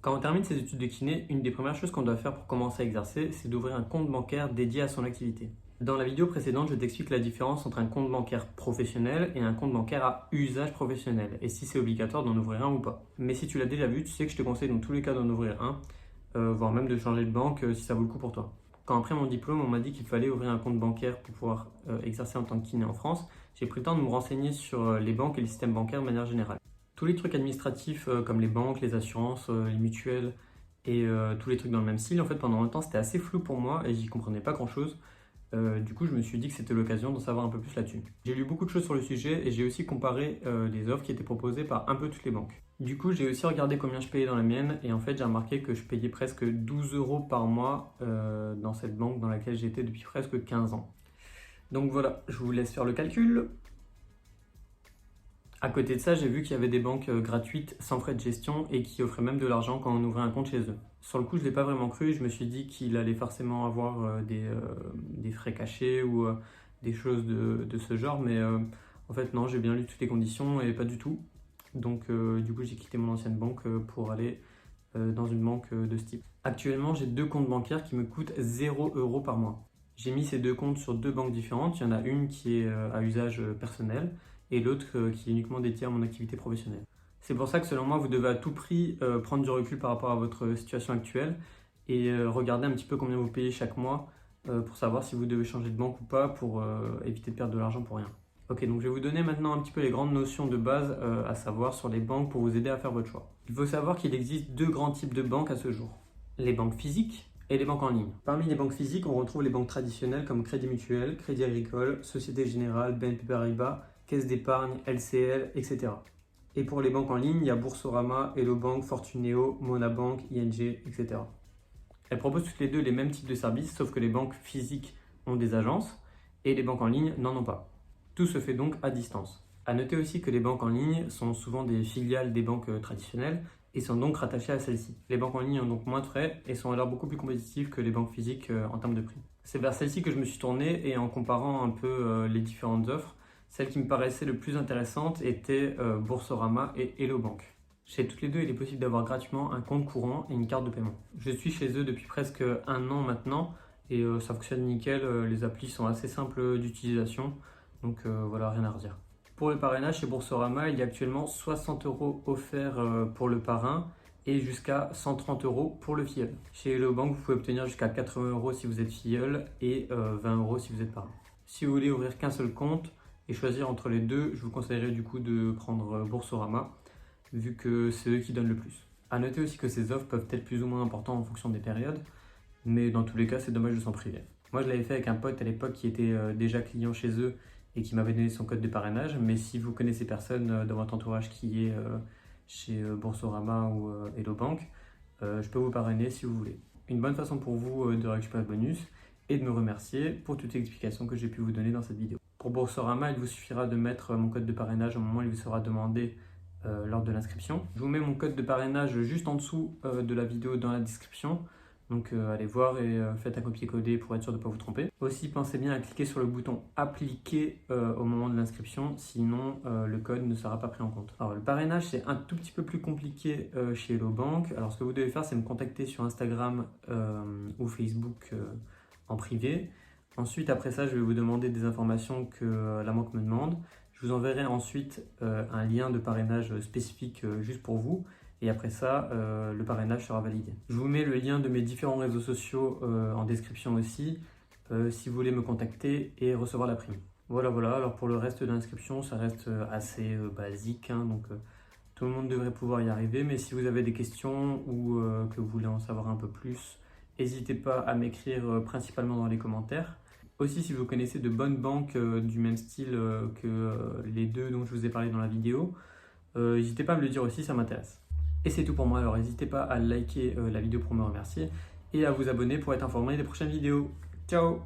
Quand on termine ses études de kiné, une des premières choses qu'on doit faire pour commencer à exercer, c'est d'ouvrir un compte bancaire dédié à son activité. Dans la vidéo précédente, je t'explique la différence entre un compte bancaire professionnel et un compte bancaire à usage professionnel, et si c'est obligatoire d'en ouvrir un ou pas. Mais si tu l'as déjà vu, tu sais que je te conseille dans tous les cas d'en ouvrir un, voire même de changer de banque si ça vaut le coup pour toi. Quand après mon diplôme, on m'a dit qu'il fallait ouvrir un compte bancaire pour pouvoir exercer en tant que kiné en France, j'ai pris le temps de me renseigner sur les banques et les systèmes bancaires de manière générale. Tous les trucs administratifs comme les banques, les assurances, les mutuelles et tous les trucs dans le même style, en fait pendant longtemps c'était assez flou pour moi et j'y comprenais pas grand chose. Du coup je me suis dit que c'était l'occasion d'en savoir un peu plus là-dessus. J'ai lu beaucoup de choses sur le sujet et j'ai aussi comparé les offres qui étaient proposées par un peu toutes les banques. Du coup j'ai aussi regardé combien je payais dans la mienne et en fait j'ai remarqué que je payais presque 12 euros par mois dans cette banque dans laquelle j'étais depuis presque 15 ans. Donc voilà, je vous laisse faire le calcul. À côté de ça, j'ai vu qu'il y avait des banques gratuites sans frais de gestion et qui offraient même de l'argent quand on ouvrait un compte chez eux. Sur le coup, je ne l'ai pas vraiment cru, je me suis dit qu'il allait forcément avoir des frais cachés ou des choses de ce genre, mais en fait non, j'ai bien lu toutes les conditions et pas du tout. Donc du coup, j'ai quitté mon ancienne banque pour aller dans une banque de ce type. Actuellement, j'ai deux comptes bancaires qui me coûtent 0 € par mois. J'ai mis ces deux comptes sur deux banques différentes. Il y en a une qui est à usage personnel et l'autre qui est uniquement dédiée à mon activité professionnelle. C'est pour ça que selon moi, vous devez à tout prix prendre du recul par rapport à votre situation actuelle et regarder un petit peu combien vous payez chaque mois pour savoir si vous devez changer de banque ou pas pour éviter de perdre de l'argent pour rien. Ok, donc je vais vous donner maintenant un petit peu les grandes notions de base à savoir sur les banques pour vous aider à faire votre choix. Il faut savoir qu'il existe deux grands types de banques à ce jour. Les banques physiques et les banques en ligne. Parmi les banques physiques, on retrouve les banques traditionnelles comme Crédit Mutuel, Crédit Agricole, Société Générale, BNP Paribas, Caisse d'épargne, LCL, etc. Et pour les banques en ligne, il y a Boursorama, Hello Bank, Fortuneo, Monabank, ING, etc. Elles proposent toutes les deux les mêmes types de services, sauf que les banques physiques ont des agences et les banques en ligne n'en ont pas. Tout se fait donc à distance. A noter aussi que les banques en ligne sont souvent des filiales des banques traditionnelles et sont donc rattachées à celles-ci. Les banques en ligne ont donc moins de frais et sont alors beaucoup plus compétitives que les banques physiques en termes de prix. C'est vers celles-ci que je me suis tourné et en comparant un peu les différentes offres, celle qui me paraissait le plus intéressante était Boursorama et Hello Bank. Chez toutes les deux, il est possible d'avoir gratuitement un compte courant et une carte de paiement. Je suis chez eux depuis presque un an maintenant et ça fonctionne nickel. Les applis sont assez simples d'utilisation, donc voilà, rien à redire. Pour le parrainage, chez Boursorama, il y a actuellement 60 € offerts pour le parrain et jusqu'à 130 € pour le filleul. Chez Hello Bank, vous pouvez obtenir jusqu'à 80 € si vous êtes filleul et 20 € si vous êtes parrain. Si vous voulez ouvrir qu'un seul compte et choisir entre les deux, je vous conseillerais du coup de prendre Boursorama, vu que c'est eux qui donnent le plus. A noter aussi que ces offres peuvent être plus ou moins importantes en fonction des périodes, mais dans tous les cas, c'est dommage de s'en priver. Moi, je l'avais fait avec un pote à l'époque qui était déjà client chez eux et qui m'avait donné son code de parrainage, mais si vous connaissez personne dans votre entourage qui est chez Boursorama ou Hello Bank, je peux vous parrainer si vous voulez. Une bonne façon pour vous de récupérer le bonus et de me remercier pour toutes les explications que j'ai pu vous donner dans cette vidéo. Pour Boursorama, il vous suffira de mettre mon code de parrainage au moment où il vous sera demandé lors de l'inscription. Je vous mets mon code de parrainage juste en dessous de la vidéo dans la description. Donc allez voir et faites un copier-coller pour être sûr de ne pas vous tromper. Aussi, pensez bien à cliquer sur le bouton appliquer au moment de l'inscription, sinon le code ne sera pas pris en compte. Alors le parrainage, c'est un tout petit peu plus compliqué chez Hello Bank. Alors ce que vous devez faire, c'est me contacter sur Instagram ou Facebook en privé. Ensuite, après ça, je vais vous demander des informations que la banque me demande. Je vous enverrai ensuite un lien de parrainage spécifique juste pour vous. Et après ça, le parrainage sera validé. Je vous mets le lien de mes différents réseaux sociaux en description aussi, si vous voulez me contacter et recevoir la prime. Voilà. Alors pour le reste de l'inscription, ça reste assez basique, hein, donc tout le monde devrait pouvoir y arriver. Mais si vous avez des questions ou que vous voulez en savoir un peu plus, n'hésitez pas à m'écrire principalement dans les commentaires. Aussi, si vous connaissez de bonnes banques du même style que les deux dont je vous ai parlé dans la vidéo, n'hésitez pas à me le dire aussi, ça m'intéresse. Et c'est tout pour moi, alors n'hésitez pas à liker la vidéo pour me remercier et à vous abonner pour être informé des prochaines vidéos. Ciao!